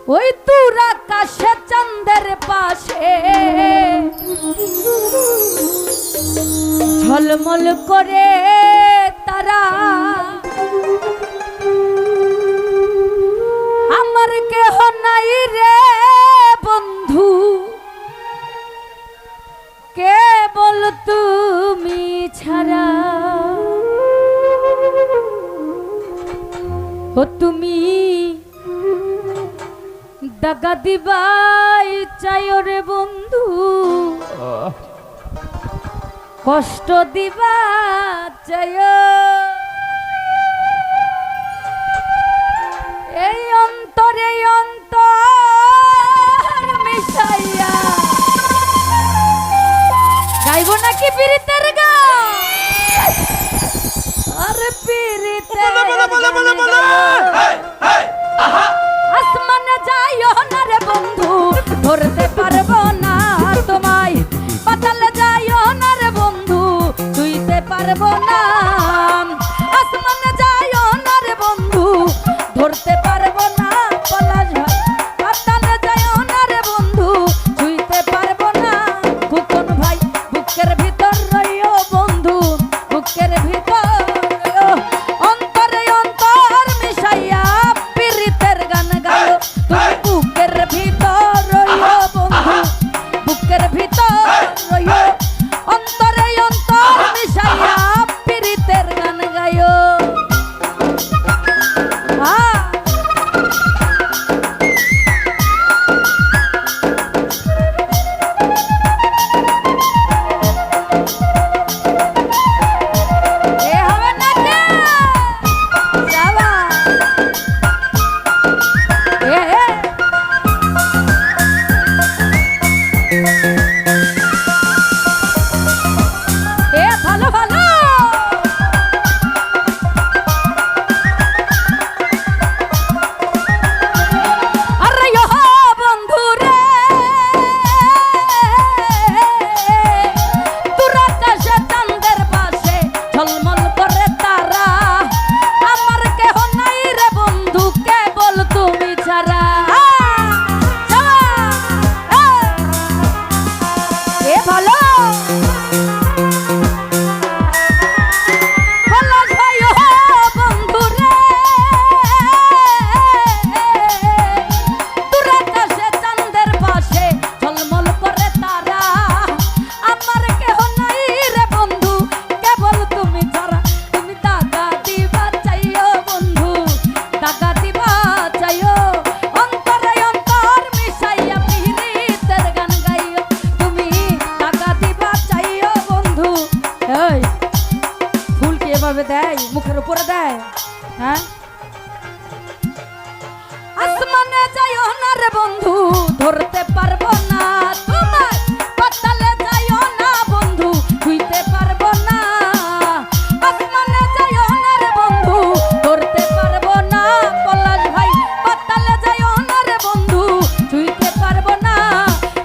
ওই দূর আকাশে চাঁদের পাশে ঝলমল করে তারা, আমার কেহ নাই রে বন্ধু, কেবল তুমি ছাড়া। ও তুমি দাগা দিবাই চাইও রে বন্ধু, কষ্ট দিবা চাইও। এই অন্তরে অন্তর মিশাইয়া গাইব নাকি পীড়িতের গান? আরে পীড়িতের আসমানে যাইও না রে বন্ধু, ধরতে পারবো না তোমায়। পাতালে যাইও না রে বন্ধু, ছুঁইতে পারবো না। আসমানে যাইও না রে বন্ধু, ধরতে পারবো না। পলাশ ভাই পাতালে যাইও না রে বন্ধু, ছুঁইতে পারবো না। খুকন ভাই বুকের ভিতর রইও বন্ধু, বুকের ভিতর রইও। অন্তরে অন্তর মিশাইয়া পীড়িতের গান গাইও, তুমি বুকের ভিতর রইও বন্ধু, বুকের ভিতর রইও। অন্তরে অন্তর মিশাইয়া পীড়িতের গান গাইও। দেয় মুখের উপরে দেয়, হ্যাঁ। আসমানে যাইও না রে বন্ধু, ধরতে পারবো না তোমায়। পাতালে যাইও না বন্ধু, ছুঁইতে পারবো না। আসমানে যাইও না রে বন্ধু, ধরতে পারবো না। পলাশ ভাই পাতালে যাইও না রে বন্ধু, ছুঁইতে পারবো না।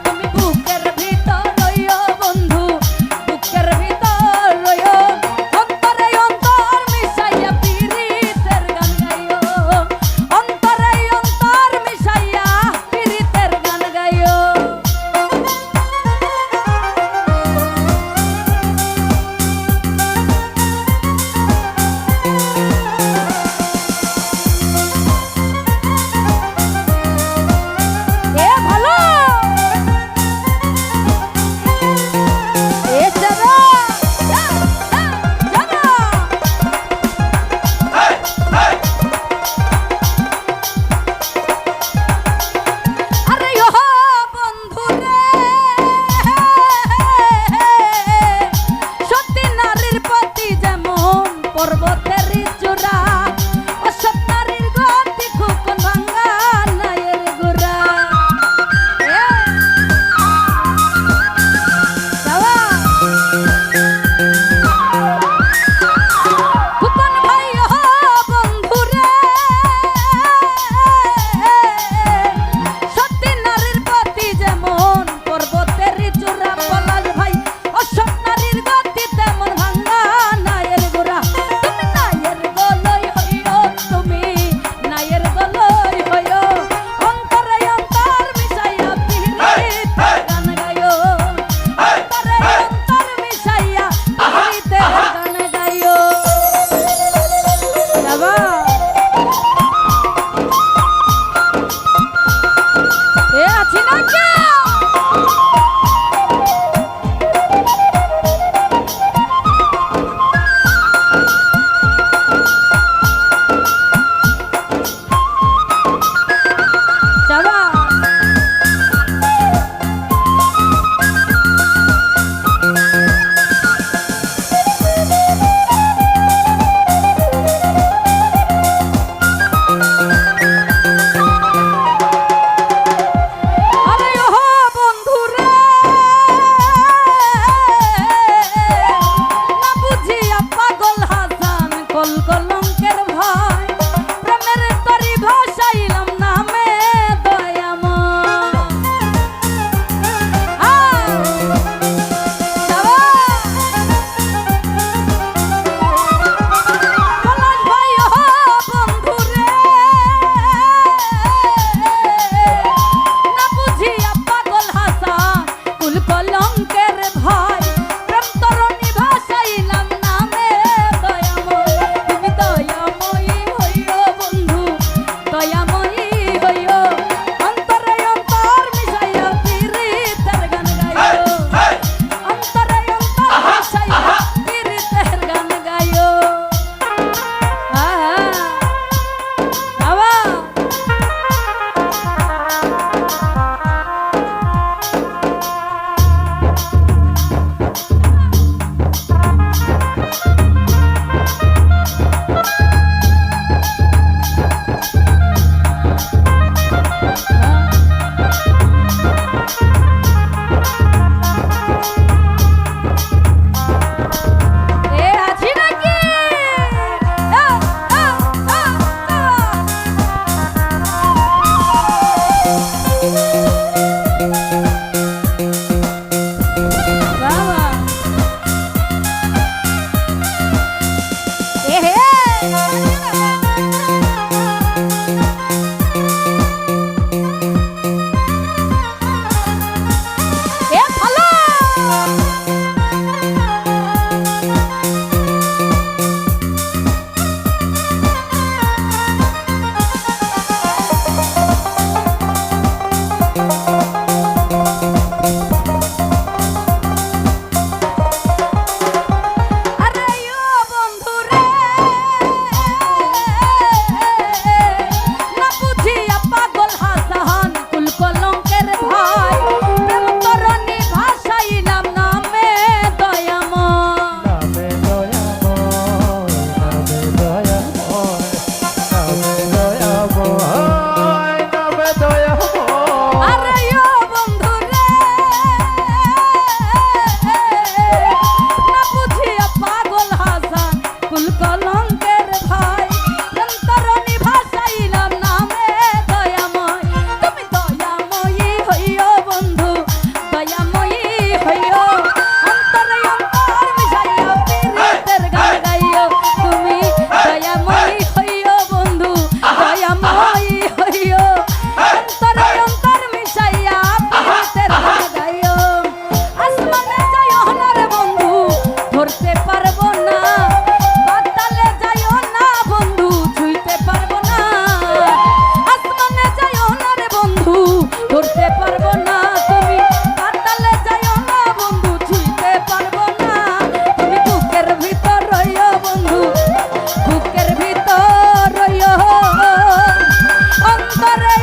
তুমি বুকের ভিতর রইও বন্ধু, বুকের ভিতর রইও। অন্তরে অন্তর মিশাইয়া পীড়িতের গান গাইও, অন্তরে অন্তর মিশাইয়া পীড়িতের গান গাইও।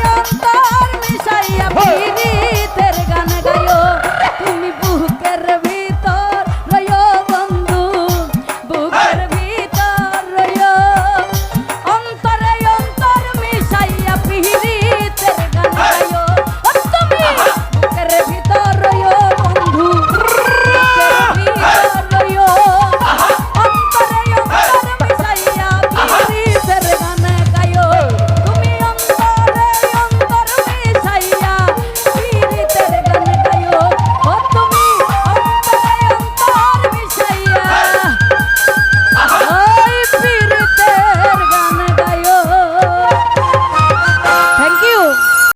অন্তর